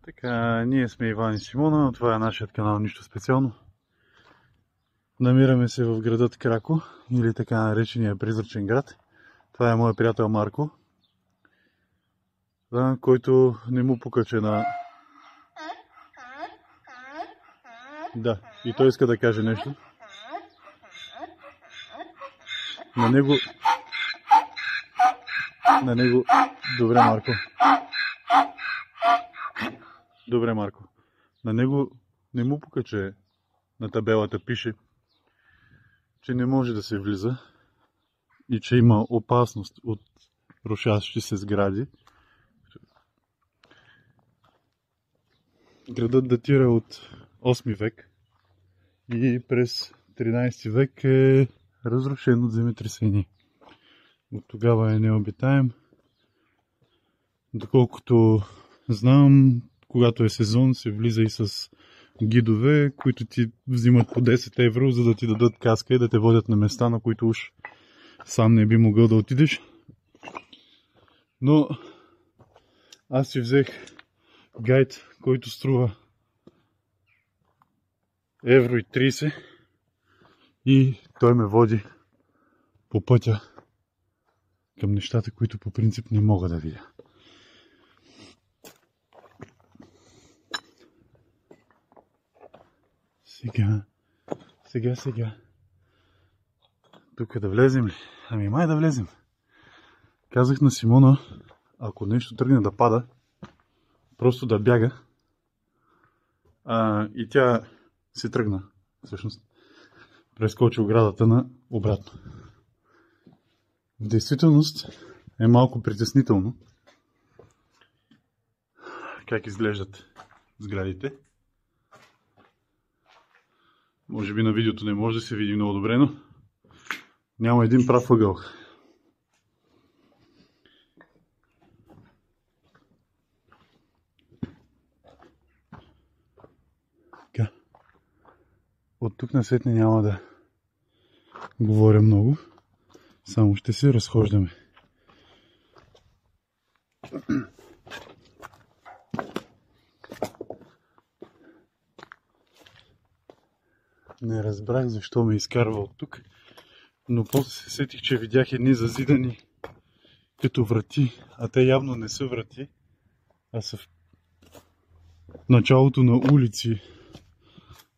Така, ние сме Иван и Симона, това е нашият канал, нищо специално. Намираме се в градът Крако, или така наречения Призрачен град. Това е моят приятел Марко, който не му покаче на... Да, и той иска да каже нещо. На него... Добре, Марко. Добре, Марко. На него не му покаче на табелата, пише, че не може да се влиза и че има опасност от рушащи се сгради. Градът датира от 8 век и през 13 век е разрушен от земетресение. От тогава е необитаем. Доколкото знам, когато е сезон, се влиза и с гидове, които ти взимат по 10 евро, за да ти дадат каска и да те водят на места, на които уж сам не би могъл да отидеш. Но аз си взех гайд, който струва евро и 30 и той ме води по пътя към нещата, които по принцип не мога да видя. Сега. Тук да влезем ли? Ами май да влезем. Казах на Симона, ако нещо тръгне да пада, просто да бяга. И тя се тръгна, всъщност. Прескочи оградата на обратно. В действителност е малко притеснително как изглеждат сградите. Може би на видеото не може да се види много добре, но няма един прав ъгъл. Така. От тук насетне няма да говоря много, само ще се разхождаме. Не разбрах защо ме изкарва от тук, но после се сетих, че видях едни зазидани като врати, а те явно не са врати, а са в началото на улици,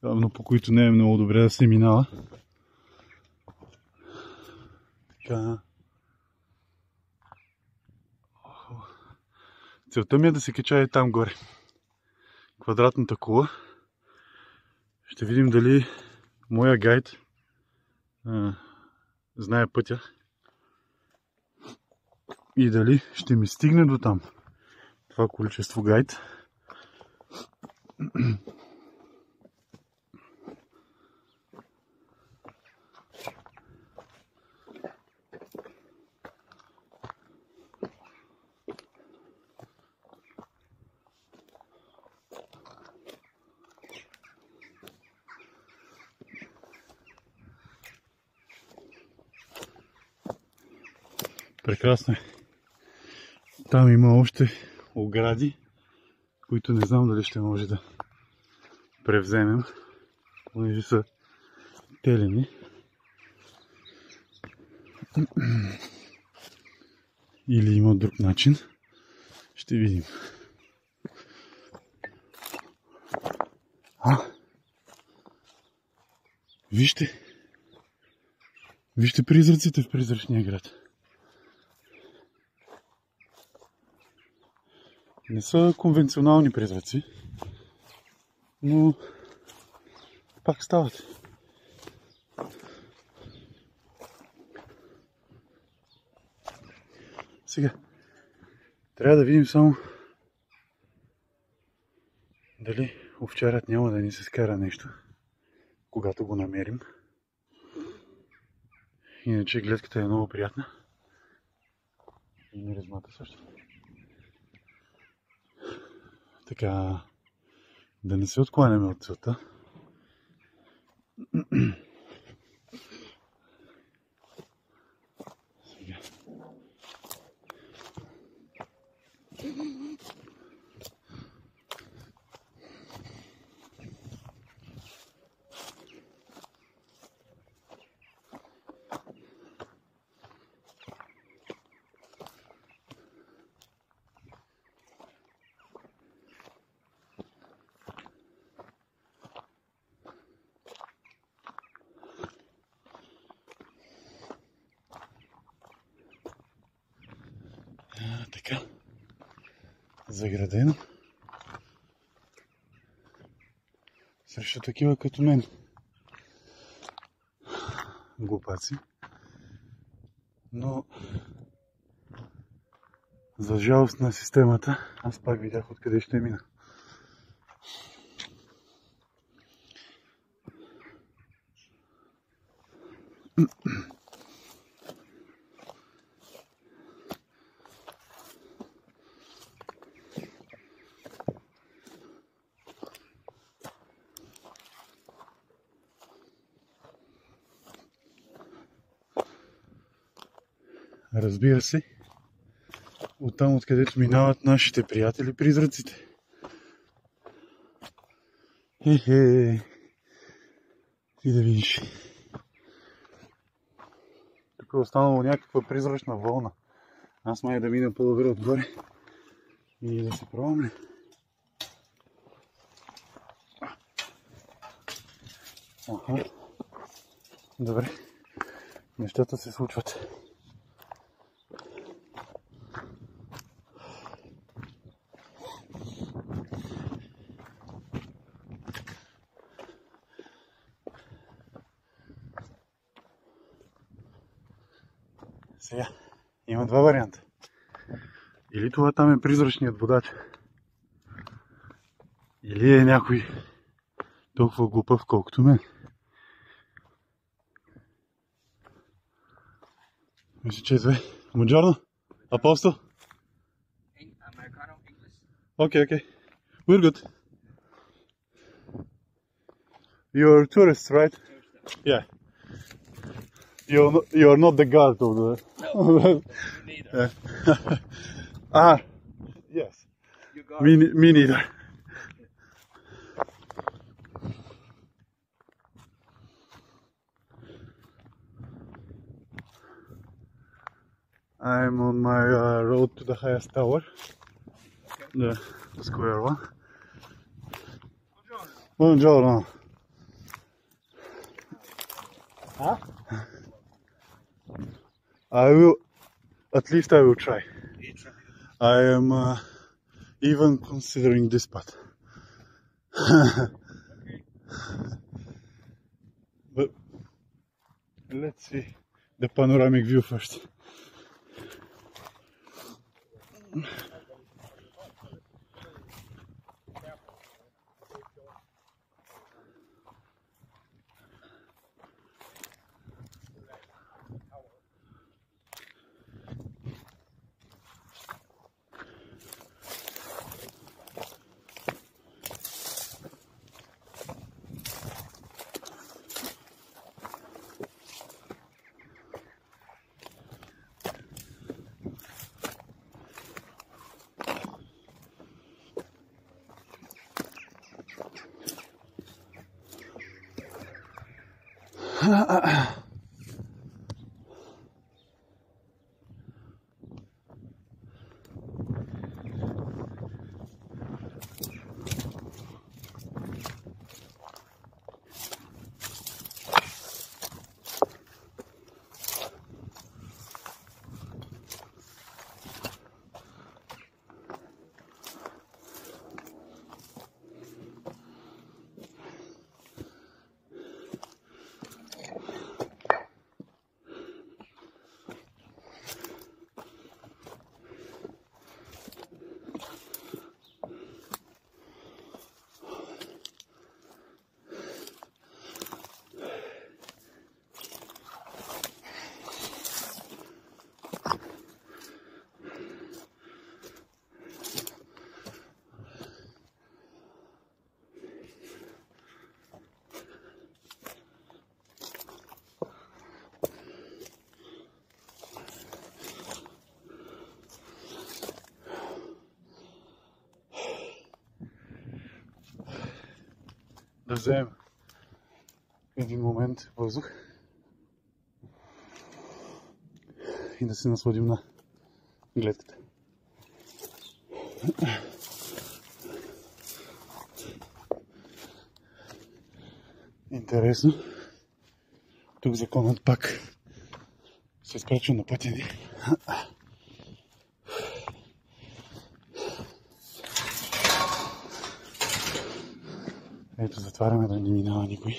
явно по които не е много добре да се минава. Така. Целта ми е да се кача и там горе. Квадратната кула. Ще видим дали моя гайд знае пътя и дали ще ми стигне до там това количество гайд. Прекрасно е. Там има още огради, които не знам дали ще може да превземем, понеже са телени. Или има друг начин. Ще видим. Вижте! Вижте призраците в призрачния град. Не са конвенционални призраци, но пак стават. Сега, трябва да видим само дали овчарят няма да ни се скара нещо, когато го намерим. Иначе гледката е много приятна. И миризмата също. Така, да не се откланяме от целта. Сега. заградено срещу такива като мен. Глупаци. Но за жалост на системата, аз пак видях откъде ще мина. Разбира се, оттам откъдето минават нашите приятели призраците. Хе-хе. И да видиш. Тук е останало някаква призрачна вълна. Аз май да мина по-добре отгоре и да се пробваме. Аха. Добре. Нещата се случват. Сега, има два варианта. Или това там е призрачният водач, или е някой толкова глупав, колкото мен. Мисля, че е две. Buongiorno. A posto? Americano, English? Okay. We're good. You're tourists, right? Yeah. You're not the guard of the... No, neither. Ah, yes. You got Me neither. I'm on my road to the highest tower, Okay. the square one. Buongiorno. Buongiorno. Huh? At least I will try. You try. I am even considering this path. Okay. But let's see the panoramic view first. Да вземем един момент въздух и да се насладим на гледката. Интересно. Тук законът пак се изпречва на пътя ни. Ето, затваряме да не минава никой.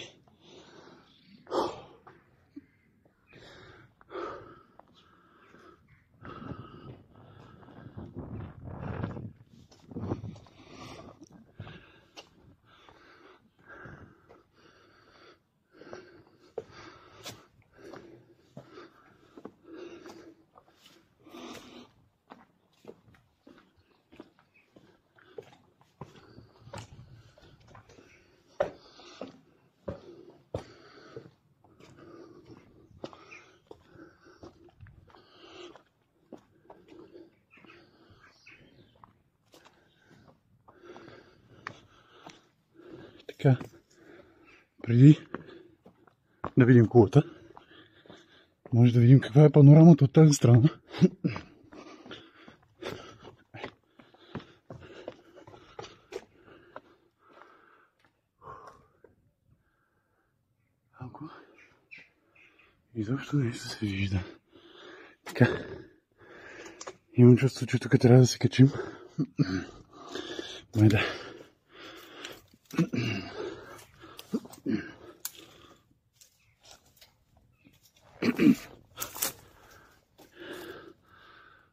Така, преди да видим кулата, може да видим каква е панорамата от тази страна. Ако изобщо нещо се вижда. Така, имам чувство, че тук трябва да се качим. Да.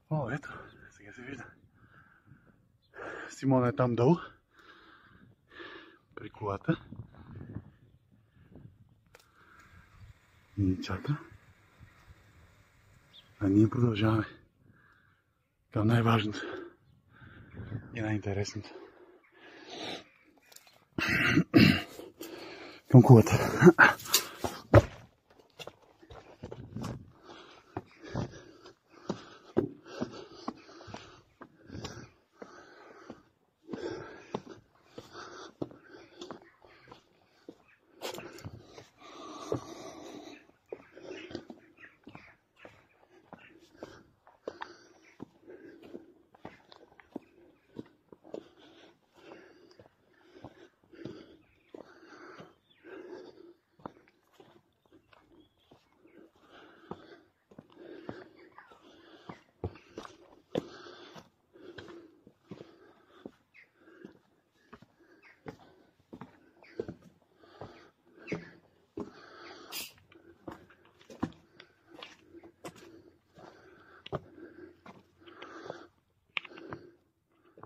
О, ето, сега се вижда. Симона е там долу, при колата. Децата. А ние продължаваме към най-важното и най-интересното. Към кулата.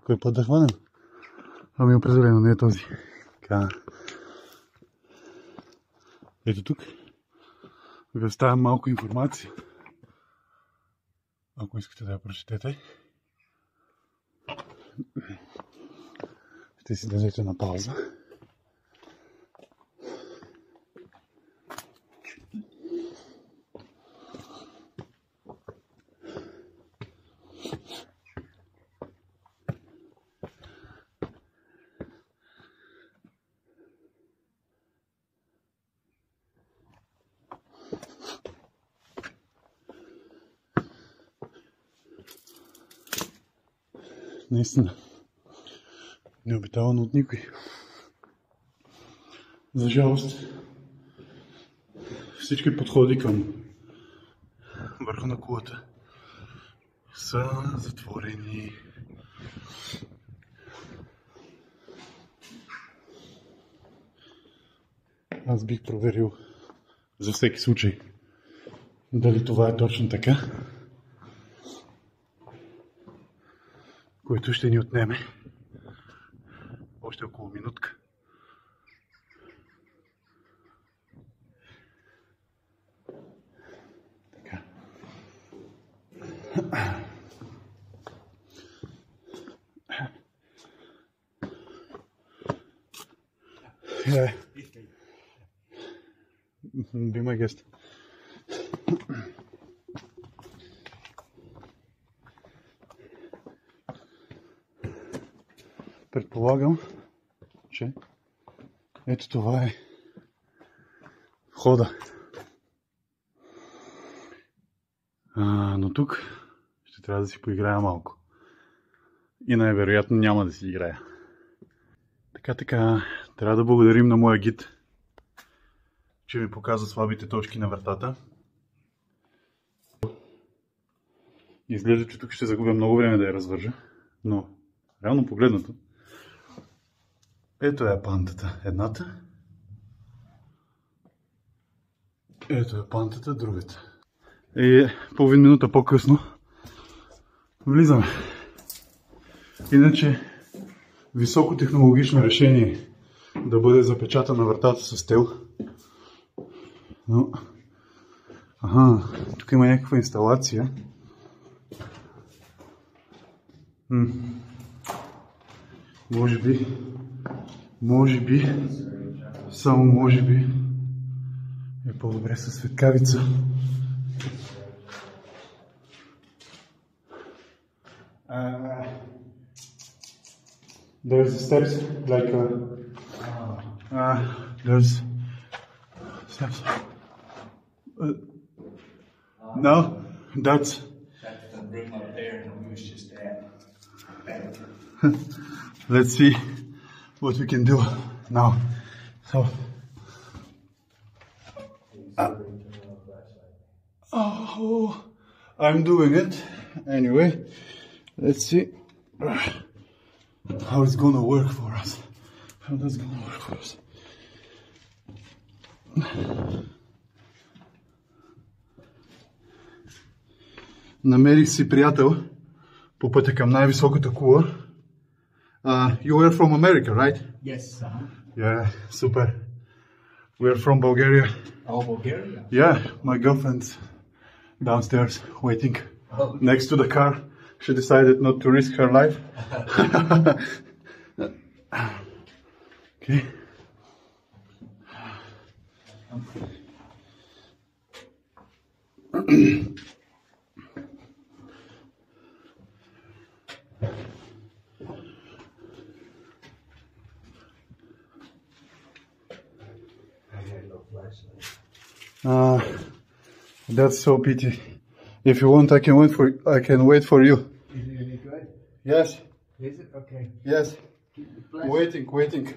Кой път да хванем? Ами определено не е този. Така. Ето тук ви оставям малко информация. Ако искате да я прочетете, ще си дадете на пауза. Наистина, необитавано от никой. За жалост, всички подходи към върха на кулата са затворени. Аз бих проверил за всеки случай дали това е точно така, което ще ни отнеме още около минутка. Така. Be my guest. Предполагам, че ето това е входа. Но тук ще трябва да си поиграя малко. И най-вероятно няма да си играя. Така, трябва да благодарим на моя гид, че ми показва слабите точки на вратата. Изглежда, че тук ще загубя много време да я развържа, но реално погледнато Ето е пантата, едната. Ето е пантата, другата. И половин минута по-късно влизаме. Иначе високотехнологично решение да бъде запечатана вратата с тел. Но... тук има някаква инсталация. Може би, само може би, е по-добре със светкавица. There's steps, like there's steps. No, that's the room up there, and we was just at. Let's see what we can do now. So, I'm doing it anyway. Let's see how it's gonna work for us. How that's gonna work for us. Намерих си приятел по пътя към най-високата кула. You were from America, right? Yes. Yeah, super. We're from Bulgaria. Oh, Bulgaria. Yeah, my girlfriend's downstairs waiting next to the car. She decided not to risk her life. Okay. That's so pity. If you want, I can wait for you. Is it any good? Yes, Is it? Okay. yes. Keep the Waiting.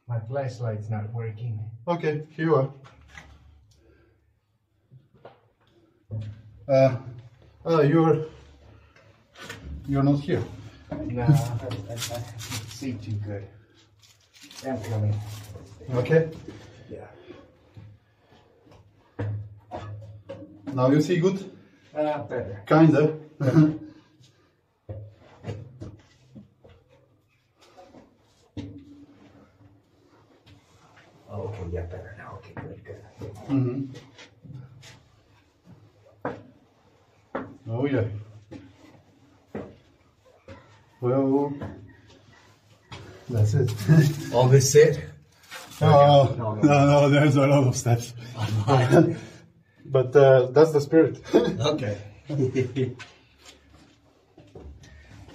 My flashlight's not working. Okay, here you are. You're not here. No, I see too good. I'm coming. Okay. Yeah. Now you see good? Better. Kinda. Okay, yeah, better now. Okay, good. Oh yeah. Well, that's it. All this it? No, there's a lot of steps. But that's the spirit. Okay.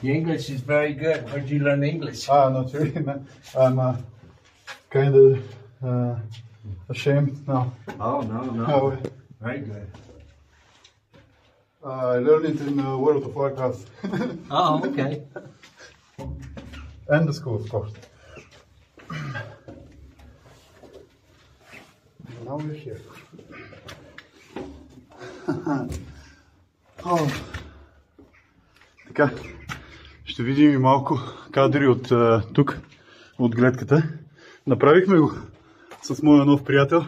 Your English is very good. Where'd you learn English? Not really, man. I'm kind of ashamed now. Oh, no. Oh, Very good. I learned it in World of Warcraft. Oh, okay. And the school, of course. Now we're here. Така, ще видим и малко кадри от тук, от гледката. Направихме го с моя нов приятел.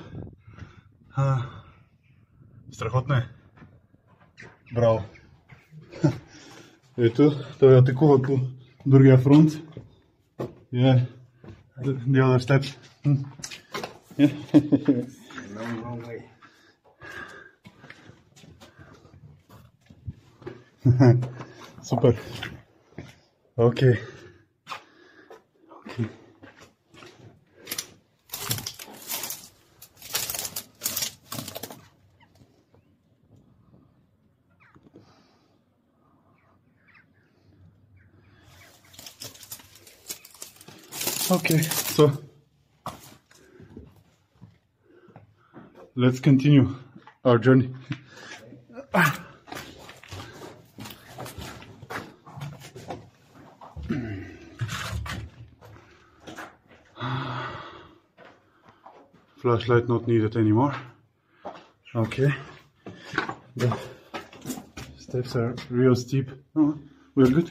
Страхотно е. Браво. Ето, той атакува по другия фронт. Yeah, the other steps. Long way. Super. Okay. Okay, so let's continue our journey. Flashlight not needed anymore. Okay. The steps are real steep. Oh, we're good.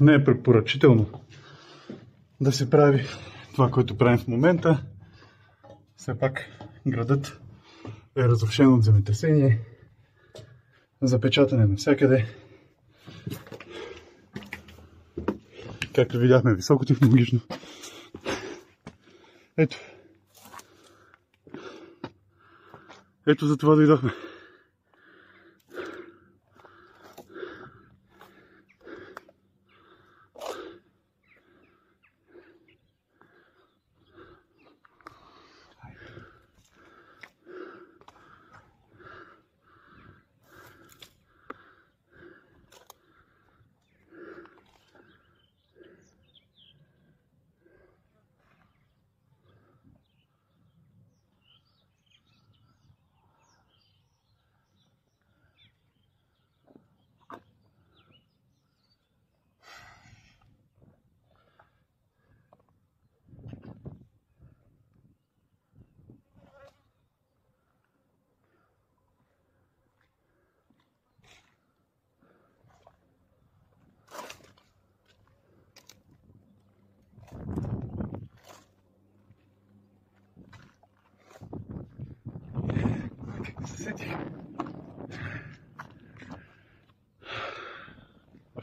не е препоръчително да се прави това, което правим в момента. Все пак градът е разрушен от земетресение, запечатане навсякъде. Както видяхме, високотехнологично. Ето за това дойдохме.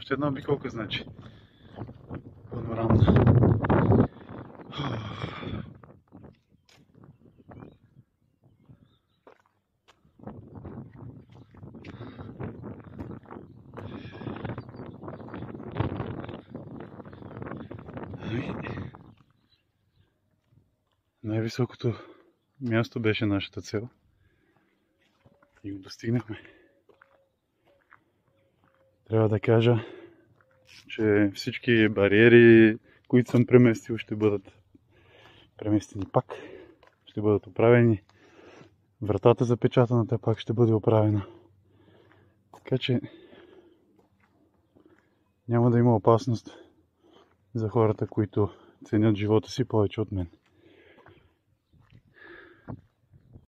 Още една обиколка, значи. Панорамна. Най-високото място беше нашата цел и го достигнахме. Трябва да кажа, че всички бариери, които съм преместил, ще бъдат преместени пак. Ще бъдат оправени. Вратата запечатаната пак ще бъде оправена. Така че няма да има опасност за хората, които ценят живота си повече от мен.